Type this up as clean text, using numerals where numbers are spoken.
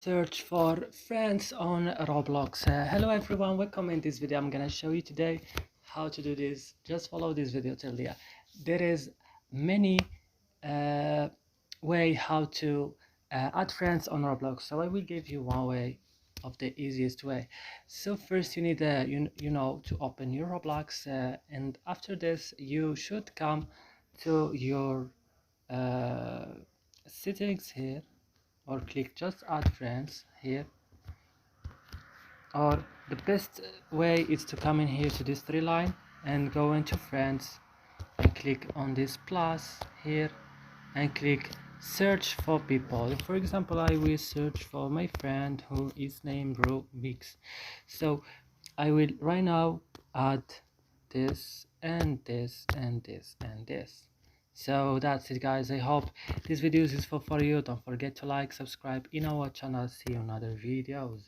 Search for friends on Roblox. Hello everyone, welcome. In this video I'm gonna show you today how to do this. Just follow this video till the end. There is many uh, way how to add friends on Roblox, so I will give you one way of the easiest way. So first you need to open your Roblox, and after this you should come to your uh, settings here, or click just add friends here, or the best way is to come in here to this three line and go into friends and click on this plus here and click search for people. For example, I will search for my friend who is named Rubix. So I will right now add this and this and this and this. So that's it guys, I hope this video is useful for you. Don't forget to like, subscribe in our channel. See you in other videos.